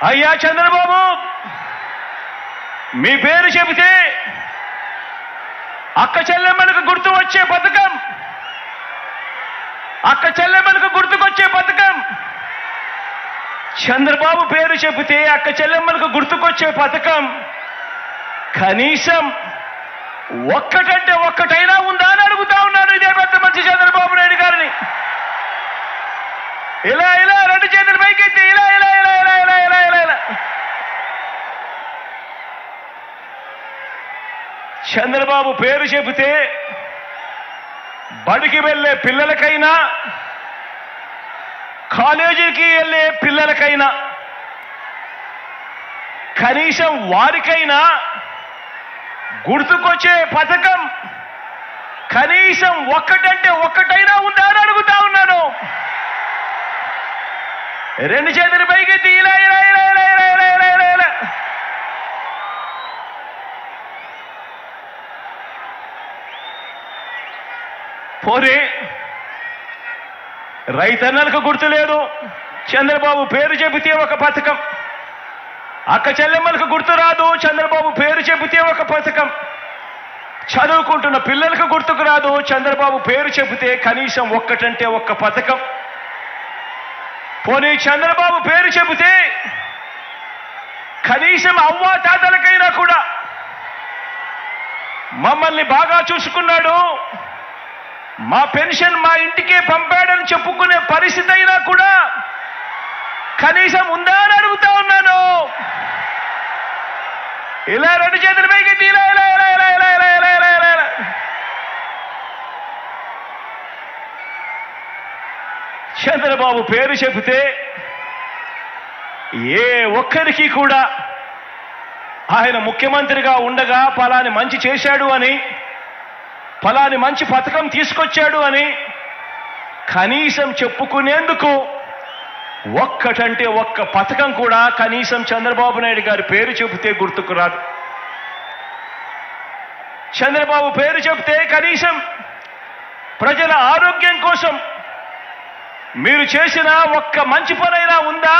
అయ్యా చంద్రబాబు, మీ పేరు చెబితే అక్క చెల్లెమ్మలకు గుర్తు వచ్చే పథకం, అక్క చెల్లెమ్మలకు గుర్తుకొచ్చే పథకం. చంద్రబాబు పేరు చెబితే అక్క చెల్లెమ్మలకు గుర్తుకొచ్చే పథకం కనీసం ఒక్కటంటే ఒక్కటైనా ఉందా అని అడుగుతా ఉన్నాను. ఇదే పెద్ద మంచి చంద్రబాబు నాయుడు గారిని. ఇలా ఇలా రెండు చేతులు పైకెత్తి ఇలా ఇలా ఇలా ఇలా ఇలా ఇలా ఇలా ఇలా చంద్రబాబు పేరు చెబితే బడికి వెళ్ళే పిల్లలకైనా కాలేజీకి వెళ్ళే పిల్లలకైనా కనీసం వారికైనా గుర్తుకొచ్చే పథకం కనీసం ఒక్కటంటే ఒక్కటైనా ఉందా అని అడుగుతా ఉన్నాను. రెండు చేతులు పైకెత్తి ఇలా ఇలా ఇలా ఇలా ఇలా ఇలా ఇలా ఇలా ఇలా పోనీ రైతన్నలకు గుర్తు లేదు, చంద్రబాబు పేరు చెబితే ఒక పథకం. అక్క చెల్లెమ్మలకు గుర్తు రాదు, చంద్రబాబు పేరు చెబితే ఒక పథకం. చదువుకుంటున్న పిల్లలకు గుర్తుకు రాదు, చంద్రబాబు పేరు చెబితే కనీసం ఒక్కటంటే ఒక్క పథకం. పోనీ చంద్రబాబు పేరు చెబితే కనీసం అవ్వా తాతలకైనా కూడా మమ్మల్ని బాగా చూసుకున్నాడు, మా పెన్షన్ మా ఇంటికే పంపాడని చెప్పుకునే పరిస్థితి అయినా కూడా కనీసం ఉందా అని అడుగుతా ఉన్నాను. ఇలా రెండు చేతులు పైకెత్తి ఇలా ఇలా ఇలా ఇలా ఇలా ఇలా ఇలా ఇలా ఇలా ఇలా చంద్రబాబు పేరు చెబితే ఏ ఒక్కరికి కూడా ఆయన ముఖ్యమంత్రిగా ఉండగా ఫలాని మంచి చేశాడు అని, ఫలాని మంచి పథకం తీసుకొచ్చాడు అని కనీసం చెప్పుకునేందుకు ఒక్కటంటే ఒక్క పథకం కూడా కనీసం చంద్రబాబు నాయుడు గారి పేరు చెబితే గుర్తుకు రాదు. చంద్రబాబు పేరు చెబితే కనీసం ప్రజల ఆరోగ్యం కోసం మీరు చేసిన ఒక్క మంచి పనైనా ఉందా?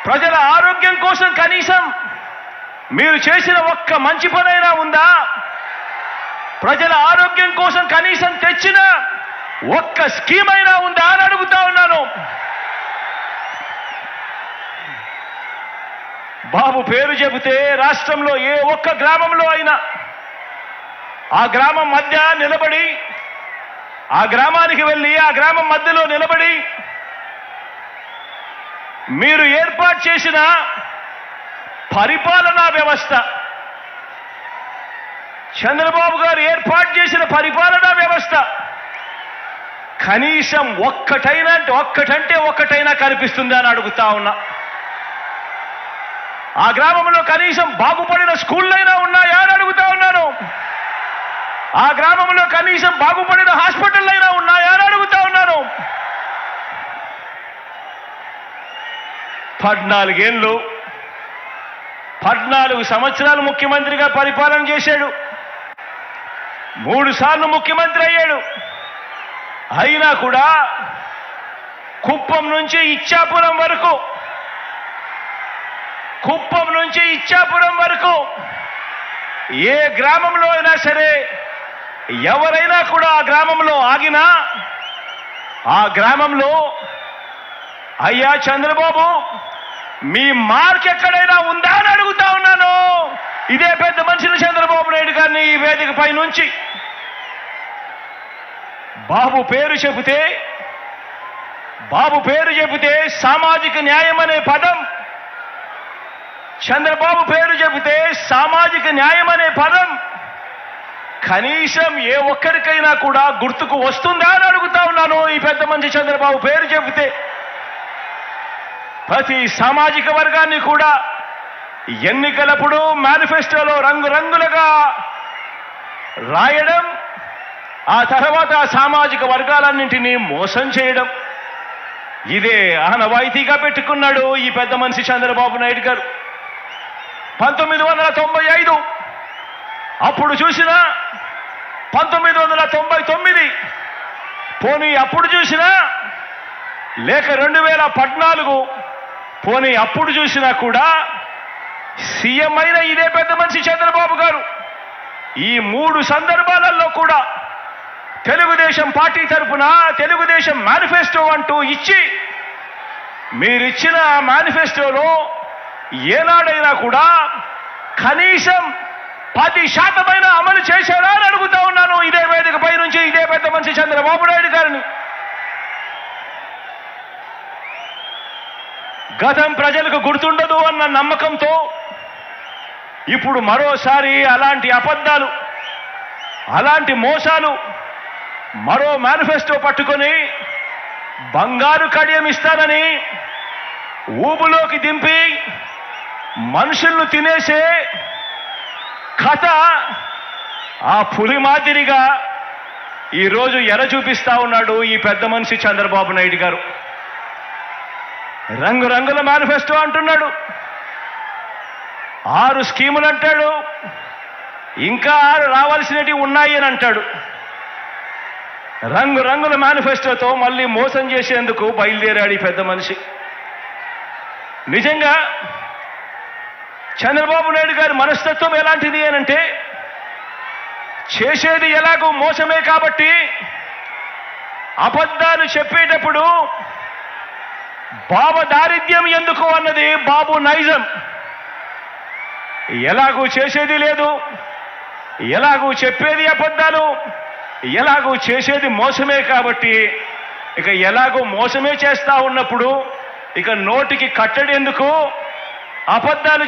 ప్రజల ఆరోగ్యం కోసం కనీసం మీరు చేసిన ఒక్క మంచి పనైనా ఉందా? ప్రజల ఆరోగ్యం కోసం కనీసం తెచ్చిన ఒక్క స్కీమ్ అయినా ఉందా అని అడుగుతా ఉన్నాను. బాబు పేరు చెబితే రాష్ట్రంలో ఏ ఒక్క గ్రామంలో అయినా ఆ గ్రామం మధ్య నిలబడి, ఆ గ్రామానికి వెళ్ళి ఆ గ్రామం మధ్యలో నిలబడి మీరు ఏర్పాటు చేసిన పరిపాలనా వ్యవస్థ, చంద్రబాబు గారు ఏర్పాటు చేసిన పరిపాలనా వ్యవస్థ కనీసం ఒక్కటంటే ఒక్కటైనా కనిపిస్తుందా అని అడుగుతా ఉన్నా. ఆ గ్రామంలో కనీసం బాగుపడిన స్కూళ్ళైనా ఉన్నాయా అని అడుగుతా ఉన్నాను. ఆ గ్రామంలో కనీసం బాగుపడిన హాస్పిటల్ అయినా ఉన్నాయా అని అడుగుతా ఉన్నాను. 14 సంవత్సరాలు ముఖ్యమంత్రిగా పరిపాలన చేశాడు, 3 సార్లు ముఖ్యమంత్రి అయ్యాడు. అయినా కూడా కుప్పం నుంచి ఇచ్చాపురం వరకు ఏ గ్రామంలో అయినా సరే ఎవరైనా కూడా ఆ గ్రామంలో ఆగినా ఆ గ్రామంలో అయ్యా చంద్రబాబు మీ మార్క్ ఎక్కడైనా ఉందా అని అడుగుతా ఉన్నాను. ఇదే పెద్ద మనిషిని చంద్రబాబు నాయుడు గారిని ఈ వేదిక పై నుంచి. బాబు పేరు చెబితే సామాజిక న్యాయం అనే పదం, చంద్రబాబు పేరు చెబితే సామాజిక న్యాయం అనే పదం కనీసం ఏ ఒక్కరికైనా కూడా గుర్తుకు వస్తుందా అని అడుగుతా ఉన్నాను. ఈ పెద్ద మనిషి చంద్రబాబు పేరు చెబితే ప్రతి సామాజిక వర్గాన్ని కూడా ఎన్నికలప్పుడు మేనిఫెస్టోలో రంగురంగులుగా రాయడం, ఆ తర్వాత సామాజిక వర్గాలన్నింటినీ మోసం చేయడం, ఇదే ఆనవాయితీగా పెట్టుకున్నాడు ఈ పెద్ద మనిషి చంద్రబాబు నాయుడు గారు. 1995 అప్పుడు చూసినా, 1999 పోనీ అప్పుడు చూసినా, లేక 2014 పోనీ అప్పుడు చూసినా కూడా సీఎం అయిన ఇదే పెద్ద మనిషి చంద్రబాబు గారు ఈ 3 సందర్భాలలో కూడా తెలుగుదేశం పార్టీ తరఫున తెలుగుదేశం మేనిఫెస్టో అంటూ ఇచ్చి మీరిచ్చిన మేనిఫెస్టోలో ఏనాడైనా కూడా కనీసం 10% అమలు చేశారా అని అడుగుతా ఉన్నాను ఇదే వేదికపై నుంచి ఇదే పెద్ద మనిషి చంద్రబాబు నాయుడు గారిని. గతం ప్రజలకు గుర్తుండదు అన్న నమ్మకంతో ఇప్పుడు మరోసారి అలాంటి అబద్ధాలు అలాంటి మోసాలు మరో మేనిఫెస్టో పట్టుకొని బంగారు కడియం ఇస్తానని ఊబులోకి దింపి మనుషులను తినేసే కథ ఆ పులి మాదిరిగా ఈరోజు ఎర చూపిస్తా ఉన్నాడు ఈ పెద్ద మనిషి చంద్రబాబు నాయుడు గారు. రంగురంగుల మేనిఫెస్టో అంటున్నాడు, 6 స్కీములు అంటాడు, ఇంకా 6 రావాల్సినవి ఉన్నాయి అని అంటాడు. రంగురంగుల మేనిఫెస్టోతో మళ్ళీ మోసం చేసేందుకు బయలుదేరాడు ఈ పెద్ద మనిషి. నిజంగా చంద్రబాబు నాయుడు గారి మనస్తత్వం ఎలాంటిది అనంటే చేసేది ఎలాగూ మోసమే కాబట్టి అబద్ధాలు చెప్పేటప్పుడు బాబు దారిద్ర్యం ఎందుకు అన్నది బాబు నైజం. ఎలాగూ చేసేది లేదు, ఎలాగూ చెప్పేది అబద్ధాలు, ఎలాగూ చేసేది మోసమే కాబట్టి ఇక ఎలాగూ మోసమే చేస్తా ఉన్నప్పుడు ఇక నోటికి కట్టడి ఎందుకు, అబద్ధాలు